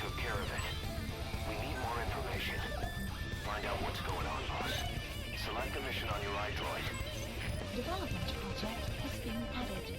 took care of it. We need more information. Find out what's going on, boss. Select a mission on your iDroid. Development project has been added.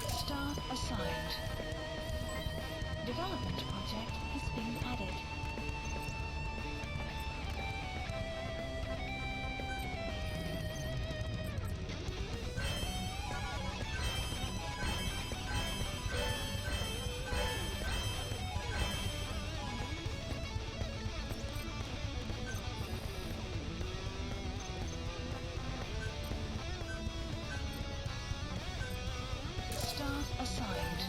Staff assigned. Development project has been added. Staff assigned.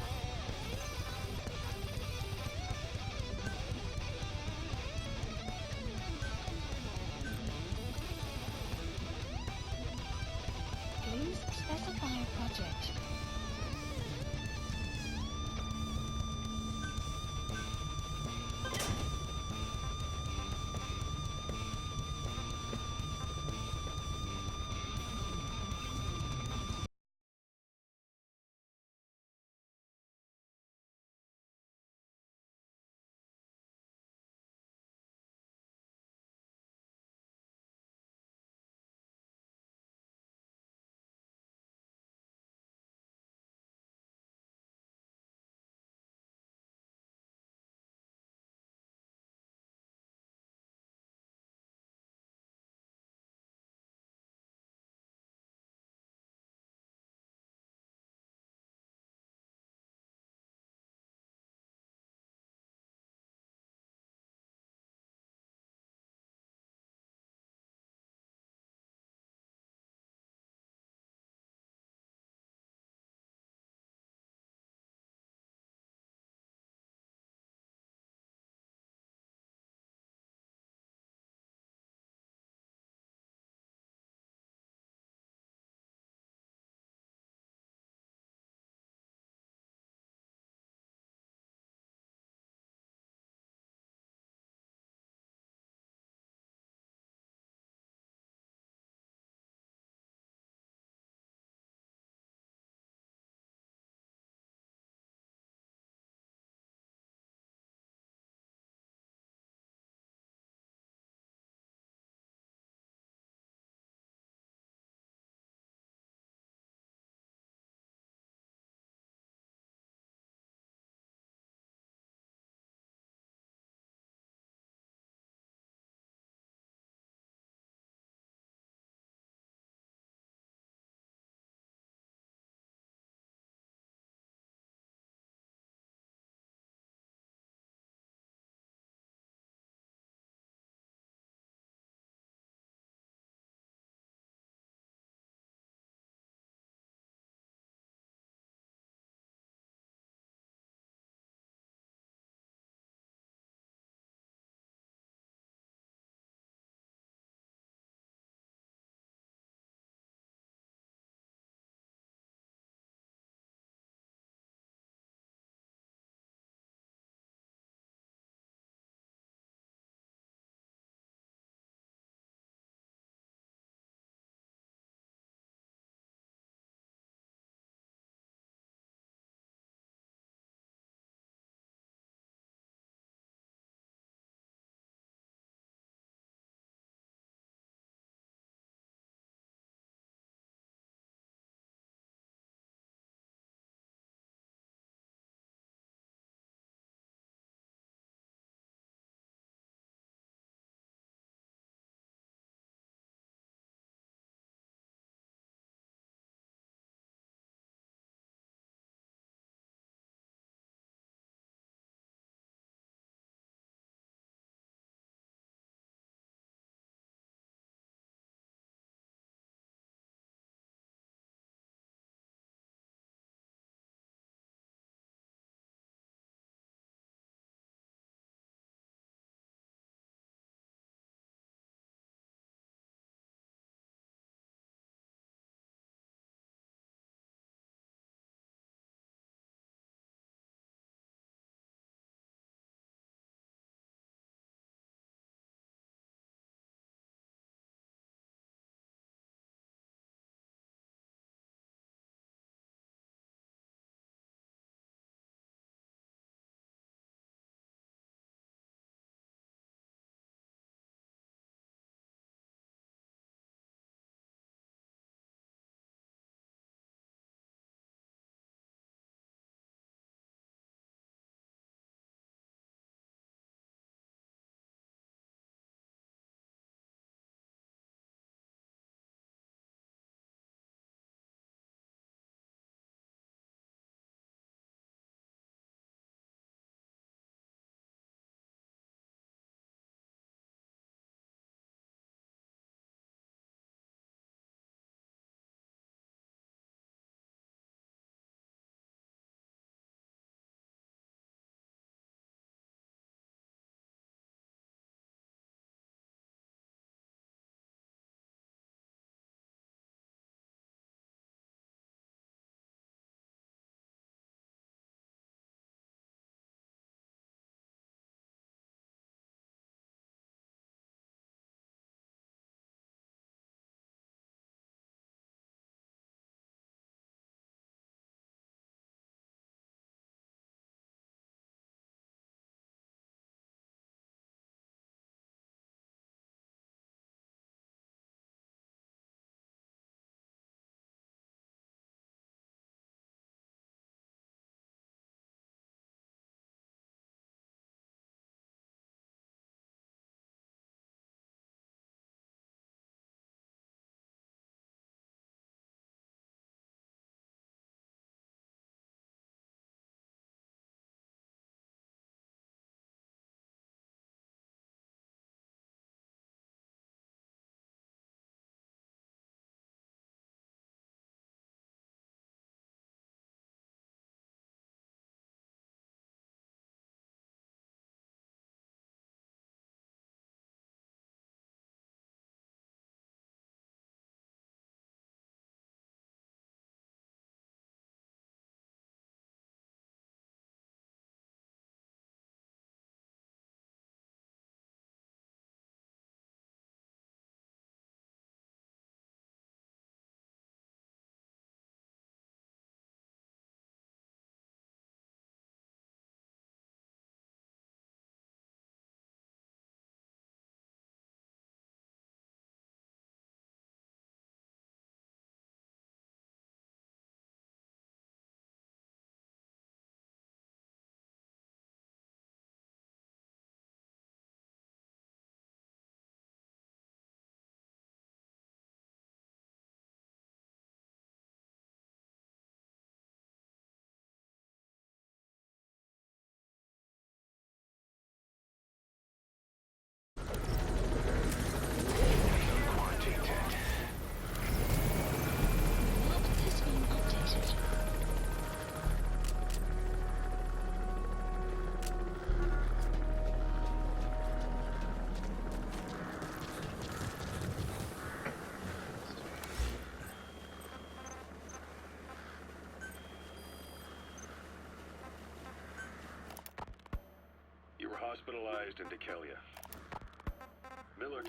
hospitalized in Dekelia. Miller,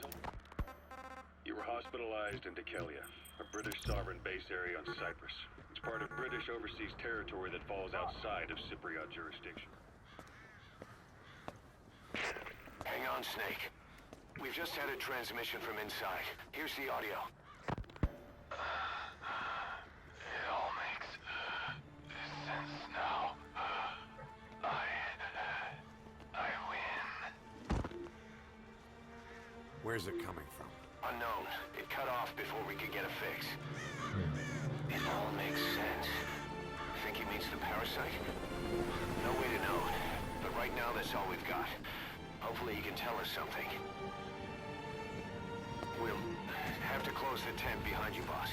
you were hospitalized in Dekelia, a British sovereign base area on Cyprus. It's part of British overseas territory that falls outside of Cypriot jurisdiction. Hang on, Snake. We've just had a transmission from inside. Here's the audio. It all makes sense now. I win. Where's it coming from? Unknown. It cut off before we could get a fix. It all makes sense. Think he means the parasite? No way to know. But right now, that's all we've got. Hopefully he can tell us something. We'll have to close the tent behind you, boss.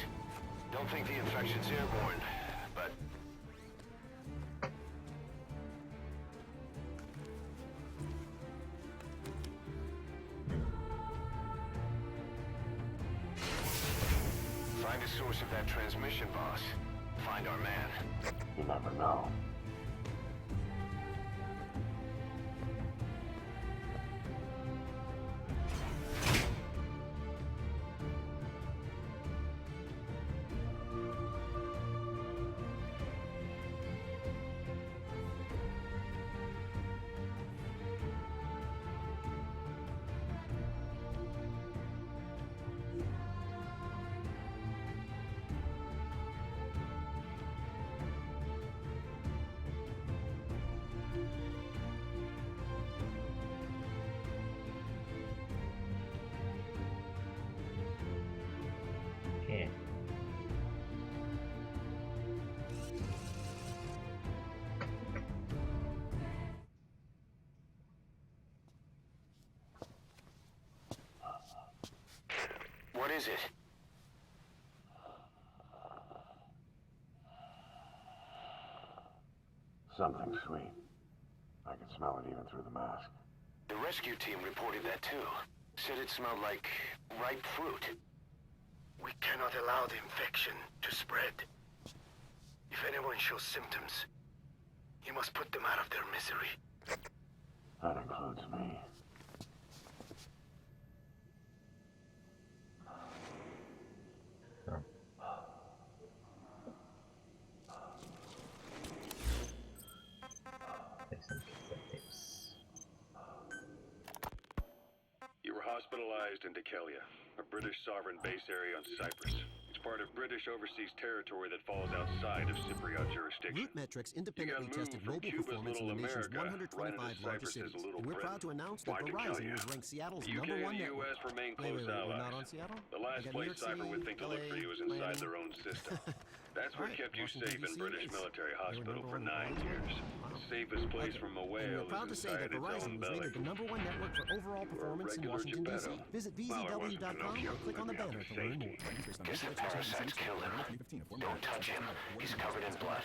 Don't think the infection's airborne, but... Find the source of that transmission, boss. Find our man. You never know. Okay. What is it? Something sweet. I can smell it even through the mask. The rescue team reported that too. Said it smelled like ripe fruit. We cannot allow the infection to spread. If anyone shows symptoms, you must put them out of their misery. That includes me. Sure. Take some cassette tapes. You were hospitalized in Dekelia, a British sovereign base area on Cyprus. It's part of British overseas territory that falls outside of Cypriot jurisdiction. Root Metrics independently You got moved tested from mobile Cuba's performance in the little nation's America, 125 right into largest Cyprus's cities. little And we're Britain. proud to announce that Why didn't Verizon tell you? was ranked Seattle's The UK #1 and network. US remain Wait, close we're allies. not on Seattle? The I last got New place York Cypher City, would think to look for LA, you is inside Miami. their own system. That's what Alright, kept you Washington, safe in DC British is- military they were hospital for #1 9 all years. Wow. The safest place from a And whale we're proud to is say that inside its Verizon own was belly. rated the #1 network for overall performance in regular Washington, D.C. Geppetto. Visit Well, it wasn't vzw.com Pinocchio or click who on the let me banner out to of learn safety. more. Guess the parasites killed him. Don't touch him. He's covered in blood.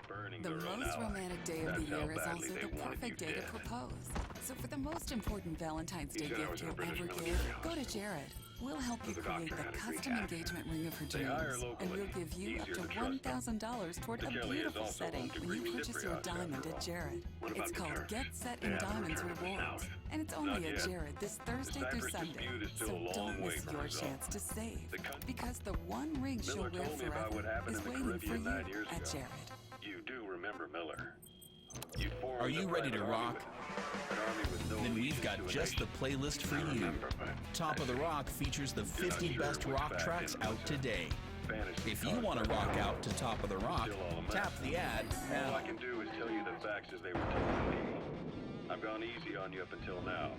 Burning The their own most ally. romantic day of the That's how year is badly also they the wanted perfect you day to dead. propose. So for the most important Valentine's Day He said I was gift in you'll a British ever military give, go to hospital. Jared. We'll help you The create doctor the had a green custom hat. engagement ring of her They hire dreams. And locally. we'll give you up Easier to to trust them. $1,000 toward a Kelly is beautiful also setting home to when you Greek purchase your Cypriots, diamond after at all. Jared. What about It's the called terms? Get Set They in haven't Diamonds returned us Rewards. out. And it's Not only at yet. Jared this Thursday through Cyprus Sunday. dispute is still So a long don't way miss from your resolve. chance to save. The con- Because the one ring she'll Miller wear told me about what forever happened is in the waiting for Caribbean 9 you years at ago. Jared. You do remember Miller. You formed Are a you ready to private army rock? with- an army with no Then we've legion got to a just the nation. playlist for I you. remember, but Top of the Rock features the 50 sure best which rock fact tracks didn't out listen. today. fantasy If you caused want to by rock the out to Top of the Rock, Still all a mess. tap the ad All now. I can do is tell you the facts as they were told to me. I've gone easy on you up until now,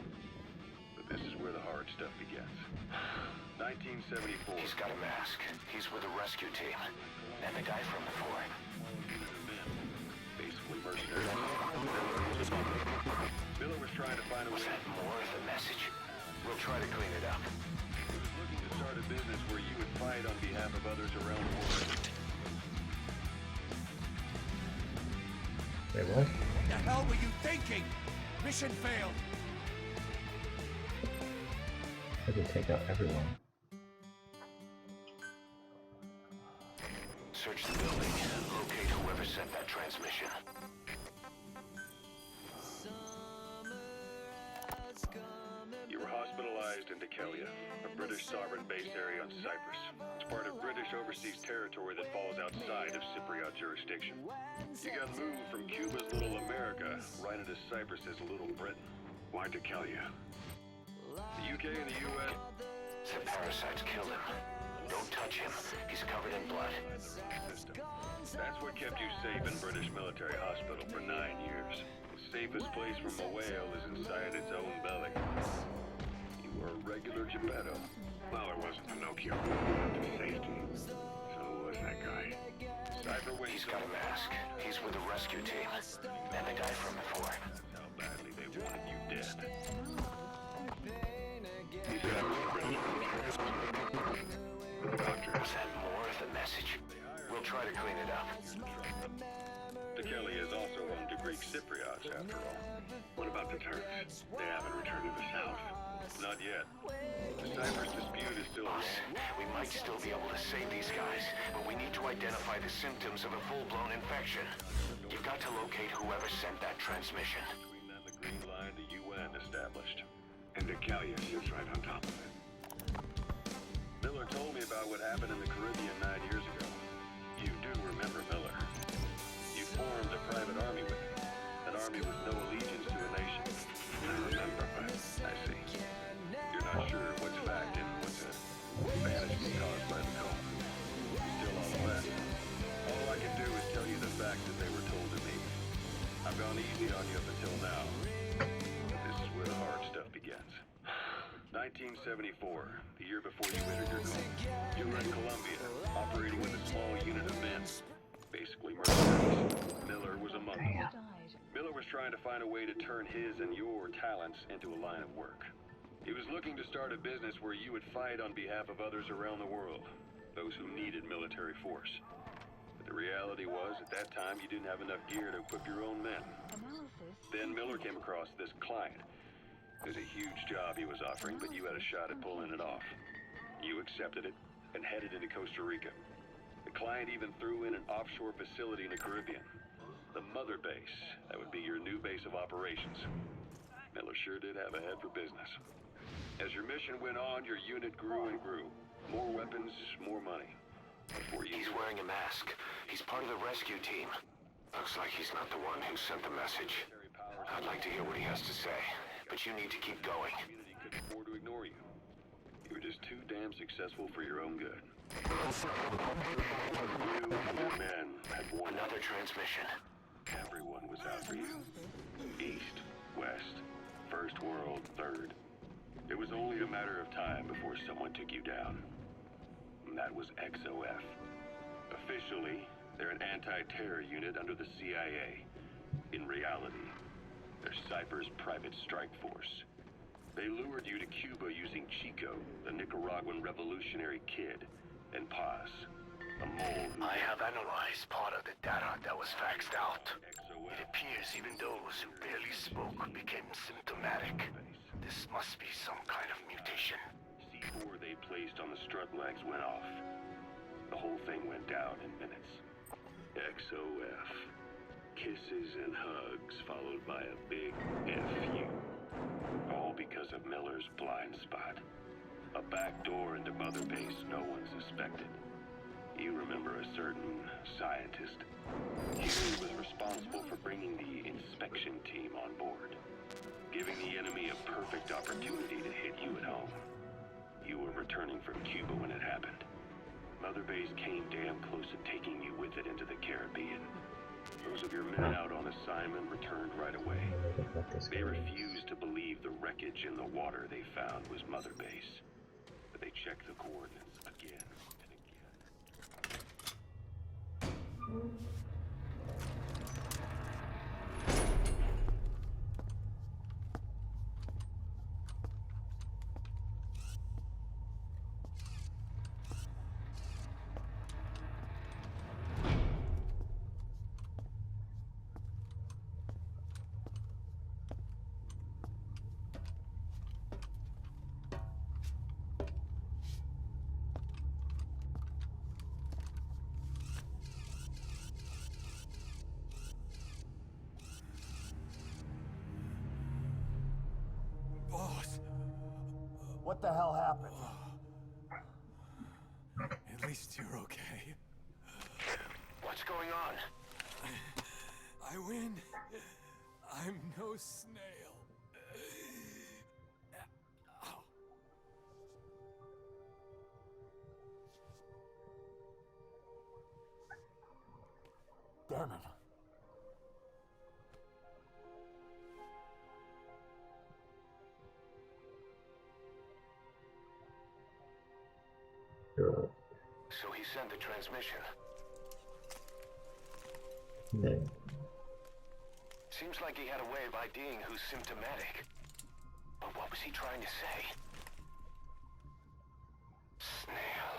but this is where the hard stuff begins. 1974. He's got a mask. He's with a rescue team. And the guy from before. Basically mercenaries. Miller was trying to find a way. Was that more of the message? We'll try to clean it up. He was looking to start a business where you would fight on behalf of others around the world. Wait, what? The hell were you thinking? Mission failed. I could take out everyone. Search the building. Locate whoever sent that transmission. Summer into Kelia, a British sovereign base area on Cyprus. It's part of British overseas territory that falls outside of Cypriot jurisdiction. You got moved from Cuba's Little America right into Cyprus's Little Britain. Why to Kelia? The UK and the US... The parasites killed him. Don't touch him. He's covered in blood. That's what kept you safe in British military hospital for 9 years. The safest place from a whale is inside its own belly. You were a regular Geppetto. Well, it wasn't Pinocchio who got to safety. So who was that guy? He's got a mask. He's with the rescue team. And the guy from before. That's how badly they wanted you dead. He said I was ready. Doctor, was that more of the message? We'll try to clean it up. The Kelly is also home to Greek Cypriots, after all. What about the Turks? They haven't returned to the south. Not yet. The Cyprus dispute is still Boss, we might still be able to save these guys, but we need to identify the symptoms of a full-blown infection. You've got to locate whoever sent that transmission. between them the green line the UN established. And Decalia sits right on top of it. Miller told me about what happened in the Caribbean 9 years ago. You do remember Miller. You formed a private army with him. An army with no allegiance to a nation. I remember, but I see. You're not sure what's fact and what's a banishment caused by the coma. Still on the left. All I can do is tell you the facts that they were told to me. I've gone easy on you up until now. This is where the hard stuff begins. 1974, the year before you entered your coma. You were in Colombia, operating with a small unit of men. Basically mercenaries. Miller was among them. Died. Miller was trying to find a way to turn his and your talents into a line of work. He was looking to start a business where you would fight on behalf of others around the world, those who needed military force. But the reality was, at that time, you didn't have enough gear to equip your own men. Analysis. Then Miller came across this client. It was a huge job he was offering, but you had a shot at pulling it off. You accepted it and headed into Costa Rica. The client even threw in an offshore facility in the Caribbean. The mother base, that would be your new base of operations. Miller sure did have a head for business. As your mission went on, your unit grew and grew. More weapons, more money. Before you He's wearing a mask. He's part of the rescue team. Looks like he's not the one who sent the message. I'd like to hear what he has to say, but you need to keep going. community could afford to ignore you. You were just too damn successful for your own good. You and your men had won. Another transmission. Everyone was out for you. East, West, First World, Third. It was only a matter of time before someone took you down. And that was XOF. Officially, they're an anti-terror unit under the CIA. In reality, they're Cyprus' private strike force. They lured you to Cuba using Chico, the Nicaraguan revolutionary kid, and Paz, a mole who... I have analyzed part of the data that was faxed out. XOF. It appears even those who barely spoke became symptomatic. This must be some kind of mutation. C4 they placed on the strut legs went off. The whole thing went down in minutes. XOF. Kisses and hugs followed by a big F you. All because of Miller's blind spot. A back door into Mother Base no one suspected. You remember a certain scientist. He was responsible for bringing the inspection team on board. Giving the enemy a perfect opportunity to hit you at home. You were returning from Cuba when it happened. Mother Base came damn close to taking you with it into the Caribbean. Those of your men out on assignment returned right away. They refused to believe the wreckage in the water they found was Mother Base. But they checked the coordinates again and again. What the hell happened? At least you're okay. What's going on? I win. I'm no snail. Damn it. So he sent the transmission. No. Seems like he had a way of IDing who's symptomatic. But what was he trying to say? Snail.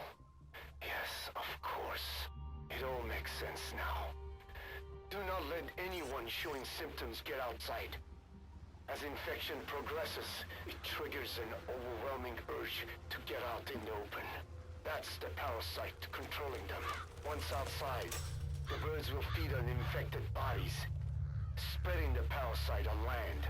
Yes, of course. It all makes sense now. Do not let anyone showing symptoms get outside. As infection progresses, it triggers an overwhelming urge to get out in the open. That's the parasite controlling them. Once outside, the birds will feed on infected bodies, spreading the parasite on land.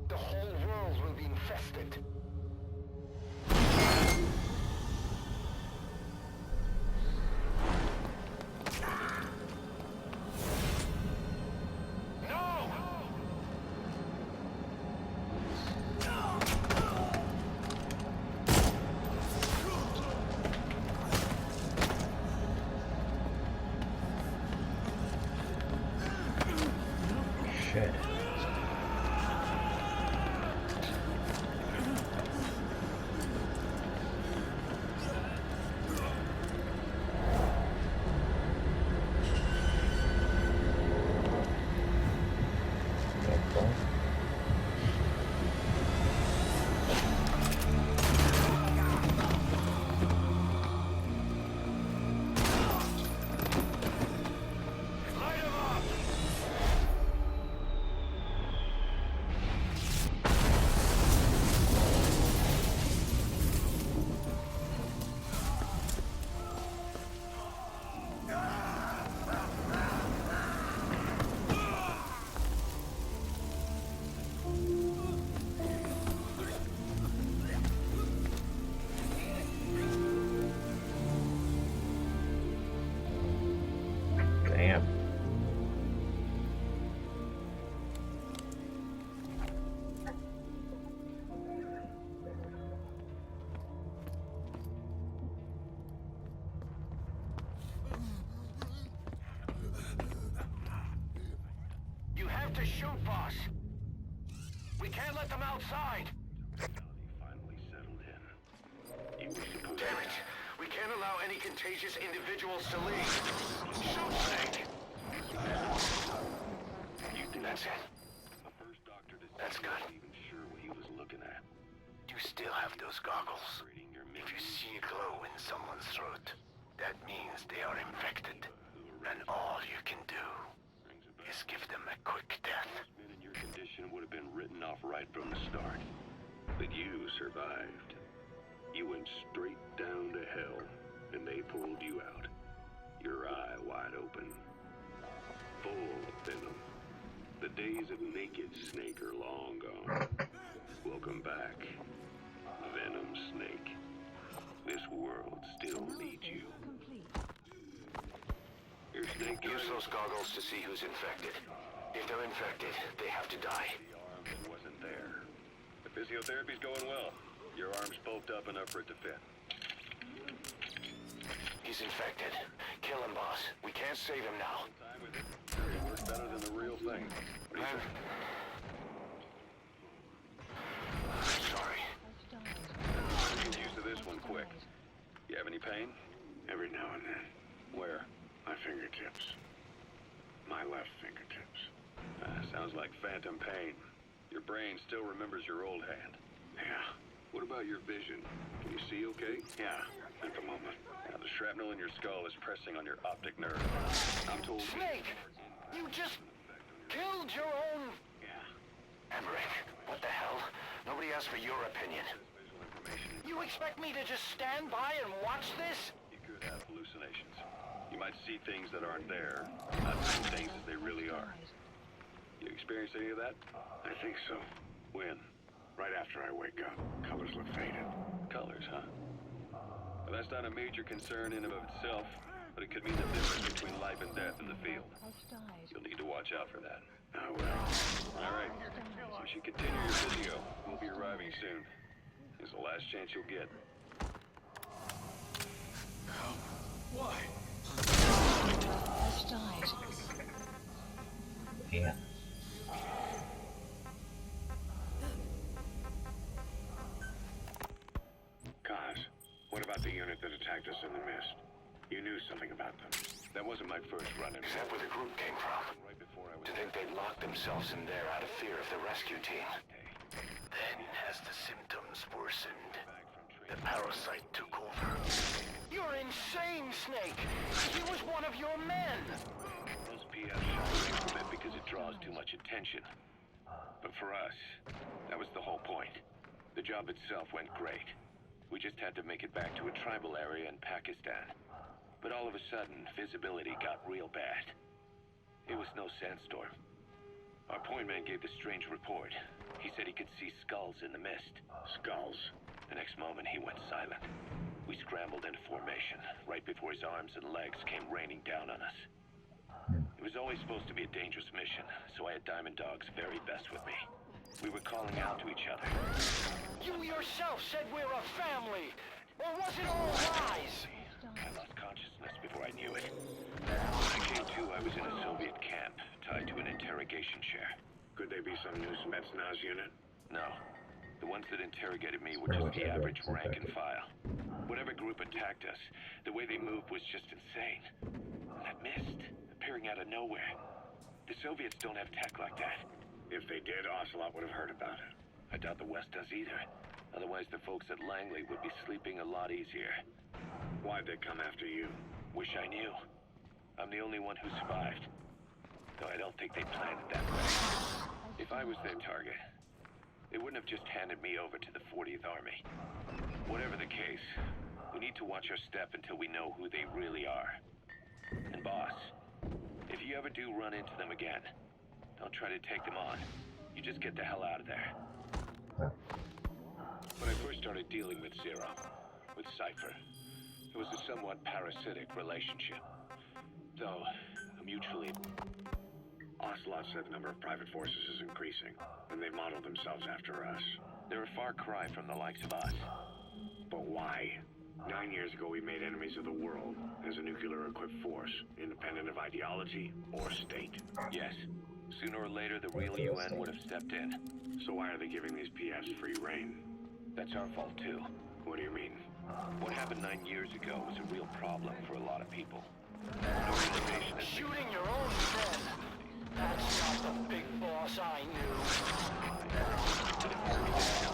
The whole world will be infested. Shit. Damn. You have to shoot, boss. We can't let them outside. Finally settled in. You were supposed Damn it. We can't allow any contagious individuals to leave. Shoot, Snake. That's it. the first doctor to That's good. even sure what he was looking at. You still have those goggles. Reading your If you menu. see a glow in someone's throat, that means they are infected. And all you can do is give them a quick death. Men in your condition would have been written off right from the start. But you survived. You went straight down to hell, and they pulled you out. Your eye wide open. Full of venom. The days of naked Snake are long gone. Welcome back, Venom Snake. This world still needs you. Your Snake Use those goggles to see who's infected. If they're infected, they have to die. the arm that wasn't there. The physiotherapy's going well. Your arm's bulked up enough for it to fit. He's infected. Kill him, boss. We can't save him now. Time with it. It works better than the real thing. What do you think? I'm sorry. Get used to this one quick. You have any pain? Every now and then. Where? My fingertips. My left fingertips. Sounds like phantom pain. Your brain still remembers your old hand. Yeah. What about your vision? Can you see okay? Yeah. At the moment. Now, the shrapnel in your skull is pressing on your optic nerve. I'm told... Snake! You just killed your own... Yeah. Emmerich, what the hell? Nobody asked for your opinion. You You expect me to just stand by and watch this? You could have hallucinations. You might see things that aren't there, not see things as they really are. You experience any of that? I think so. When? Right after I wake up, colors look faded. Colors, huh? Well, that's not a major concern in and of itself, but it could mean the difference between life and death in the field. You'll need to watch out for that. I will. All right. So you should continue your video. We'll be arriving soon. It's the last chance you'll get. Why? Has died. Yeah. Kaz, what about the unit that attacked us in the mist? You knew something about them. That wasn't my first run-in. Is that where the group came from? Right before I was... To think they'd locked themselves in there out of fear of the rescue team. Then, as the symptoms worsened, the parasite took over. You're insane, Snake! He was one of your men! Most PF shy away from it because it draws too much attention. But for us, that was the whole point. The job itself went great. We just had to make it back to a tribal area in Pakistan. But all of a sudden, visibility got real bad. It was no sandstorm. Our point man gave the strange report. He said he could see skulls in the mist. Skulls. The next moment, he went silent. We scrambled into formation, right before his arms and legs came raining down on us. It was always supposed to be a dangerous mission, so I had Diamond Dog's very best with me. We were calling out to each other. You yourself said we're a family! Or was it all lies? I lost consciousness before I knew it. When I came to, I was in a Soviet camp, tied to an interrogation chair. Could they be some new Spetsnaz unit? No. The ones that interrogated me were just the average rank and file. Whatever group attacked us, the way they moved was just insane. That mist, appearing out of nowhere. The Soviets don't have tech like that. If they did, Ocelot would have heard about it. I doubt the West does either. Otherwise, the folks at Langley would be sleeping a lot easier. Why'd they come after you? Wish I knew. I'm the only one who survived. Though I don't think they planned it that way. If I was their target, they wouldn't have just handed me over to the 40th Army. Whatever the case, we need to watch our step until we know who they really are. And boss, if you ever do run into them again, don't try to take them on. You just get the hell out of there. When I first started dealing with Zero, with Cypher, it was a somewhat parasitic relationship. Though, mutually... Ocelot said the number of private forces is increasing, and they've modeled themselves after us. They're a far cry from the likes of us. But why? 9 years ago, we made enemies of the world as a nuclear-equipped force, independent of ideology or state. Yes. Sooner or later, the real UN would have stepped in. So why are they giving these PFs free reign? That's our fault, too. What do you mean? What happened 9 years ago was a real problem for a lot of people. An organization that Shooting your own men! That's not the big boss I knew.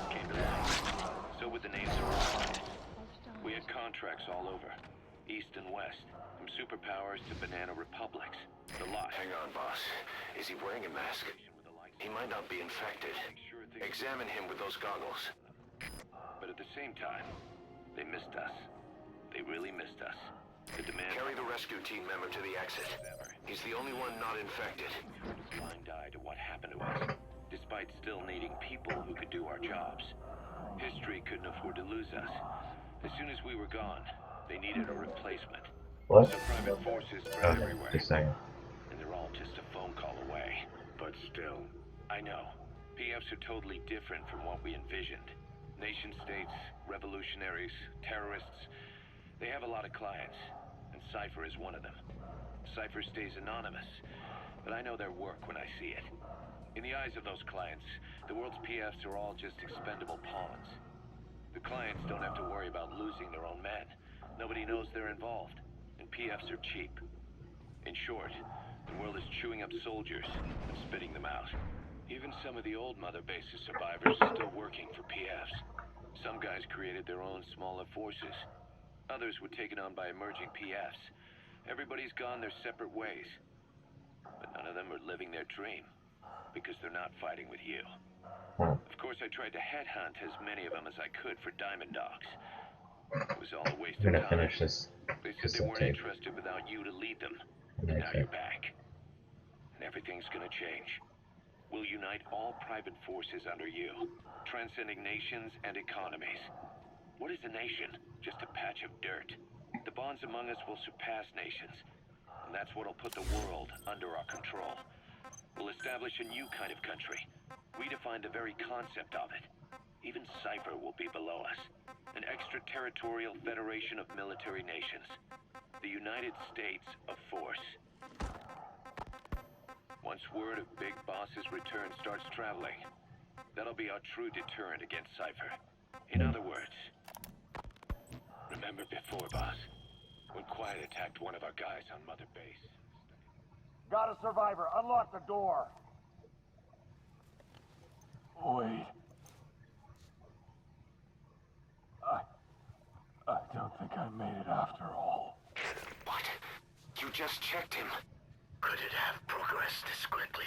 came to life. So would the names of our allies. We had contracts all over, east and west, from superpowers to banana republics. The lot. Hang on, boss. Is he wearing a mask? He might not be infected. Examine him with those goggles. But at the same time, they missed us. They really missed us. The demand... Carry the rescue team member to the exit. He's the only one not infected. Turned a blind eye to what happened to us, despite still needing people who could do our jobs. History couldn't afford to lose us. As soon as we were gone, they needed a replacement. What? So private forces spread Okay, everywhere. just saying. And they're all just a phone call away. But still, I know. PFs are totally different from what we envisioned. Nation-states, revolutionaries, terrorists, they have a lot of clients, and Cypher is one of them. Cypher stays anonymous, but I know their work when I see it. In the eyes of those clients, the world's PFs are all just expendable pawns. The clients don't have to worry about losing their own men. Nobody knows they're involved, and PFs are cheap. In short, the world is chewing up soldiers and spitting them out. Even some of the old Mother Base's survivors are still working for PFs. Some guys created their own smaller forces. Others were taken on by emerging PFs. Everybody's gone their separate ways. But none of them are living their dream, because they're not fighting with you. Of course, course, I tried to headhunt as many of them as I could for diamond dogs. It was all a waste I'm of gonna time. finish this They said they cassette weren't tape. interested without you to lead them. And And that's now it. you're back. And everything's gonna change. We'll unite all private forces under you, transcending nations and economies. What is a nation? Just a patch of dirt. The bonds among us will surpass nations. And that's what'll put the world under our control. We'll establish a new kind of country. Redefine the very concept of it. Even Cypher will be below us. An extraterritorial federation of military nations. The United States of Force. Once word of Big Boss's return starts traveling, that'll be our true deterrent against Cypher. In other words, remember before, Boss, when Quiet attacked one of our guys on Mother Base? Got a survivor. Unlock the door. Wait. I don't think I made it after all. What? You just checked him. Could it have progressed this quickly?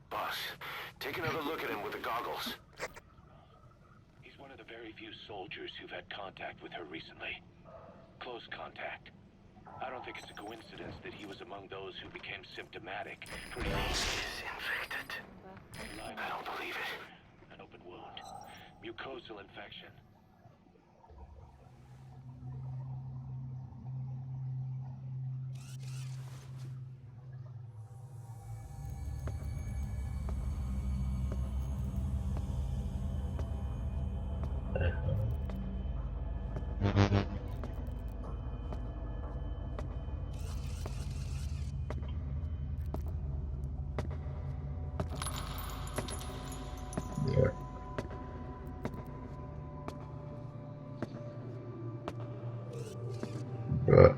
Boss, take another look at him with the goggles. He's one of the very few soldiers who've had contact with her recently. Close contact. I don't think it's a coincidence that he was among those who became symptomatic. He's infected. Live. I don't believe it. An open wound. Mucosal infection. Yeah. Yeah.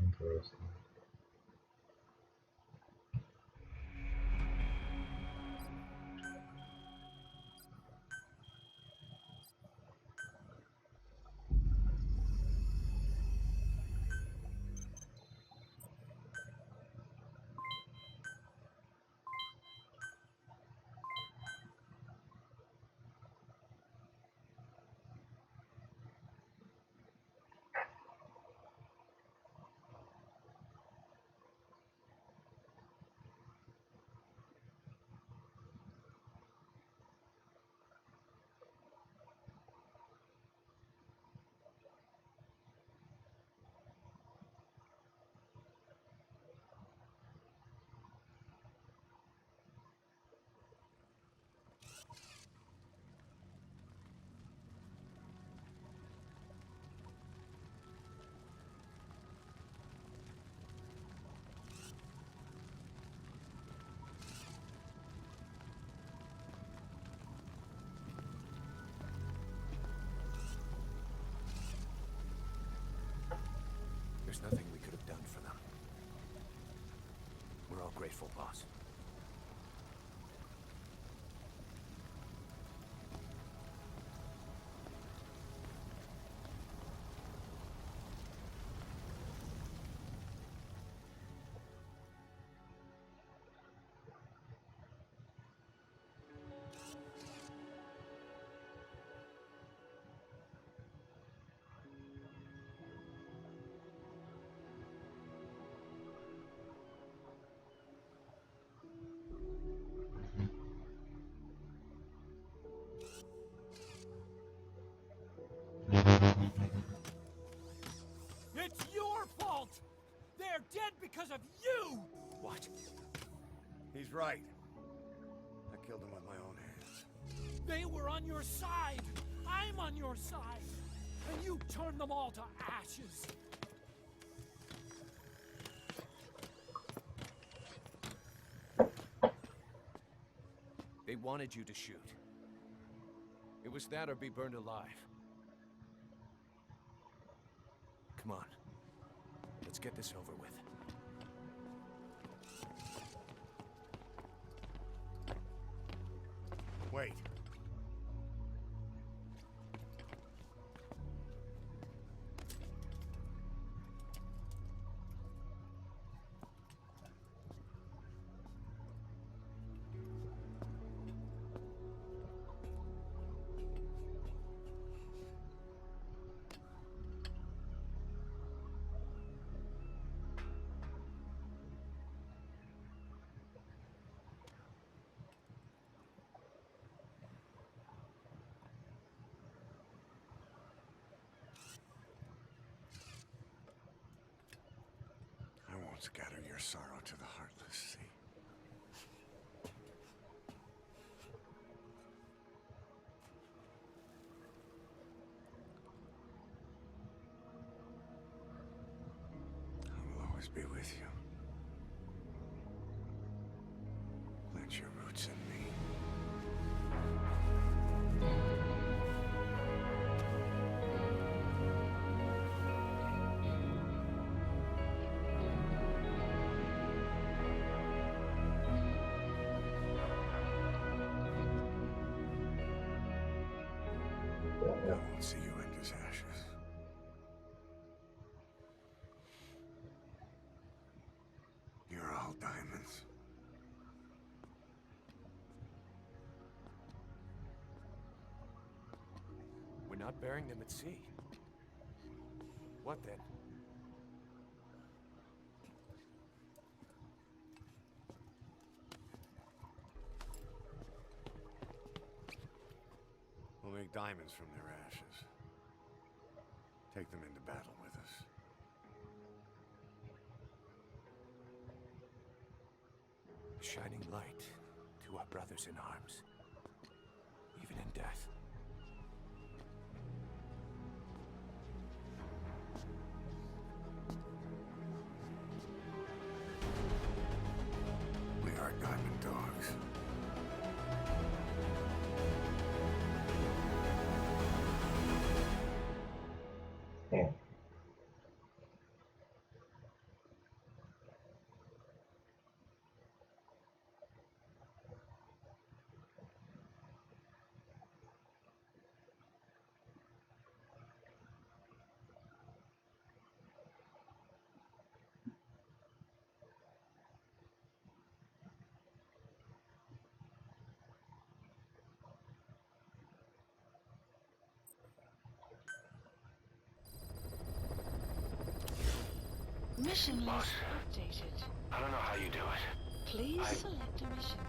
Interesting. There's nothing we could have done for them. We're all grateful, boss. right. I killed him with my own hands. They were on your side. I'm on your side. And you turned them all to ashes. They wanted you to shoot. It was that or be burned alive. Come on. Let's get this over with. Wait. I won't scatter your sorrow to the heartless sea. I will always be with you. Plant your roots in me. I won't see you end as ashes. You're all diamonds. We're not burying them at sea. What then? We'll make diamonds from their ashes. Take them into battle with us. A shining light to our brothers in arms, even in death. We are diamond dogs. Mission Boss. list updated. I don't know how you do it. Please select a mission.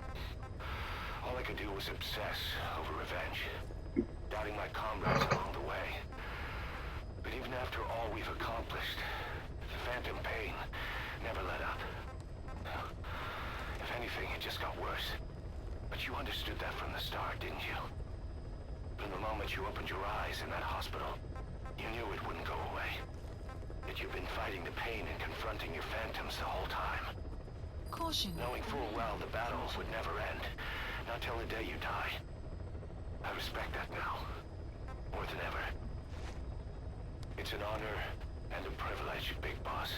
All I could do was obsess over revenge, doubting my comrades along the way. But even after all we've accomplished, the phantom pain never let up. If anything, it just got worse. But you understood that from the start, didn't you? From the moment you opened your eyes in that hospital, you knew it wouldn't go away. That you've been fighting the pain and confronting your phantoms the whole time. Caution. Knowing full well the battle would never end, not till the day you die. I respect that now, more than ever. It's an honor and a privilege, Big Boss.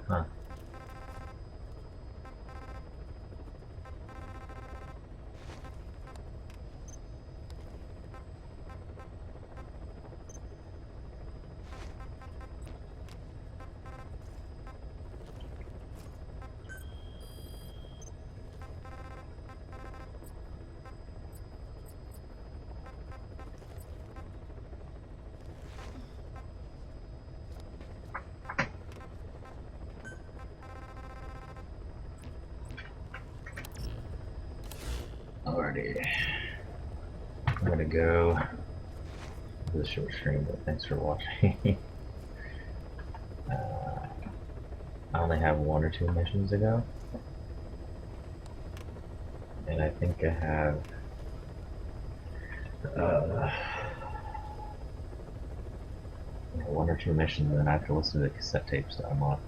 Huh. Alrighty. I'm gonna go to the short stream, but thanks for watching. I only have 1 or 2 missions to go. And I think I have 1 or 2 missions, and then I have to listen to the cassette tapes that I'm on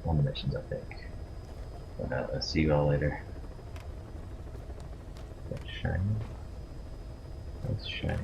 the missions, I think. But I'll see you all later. That's shiny. That's shiny.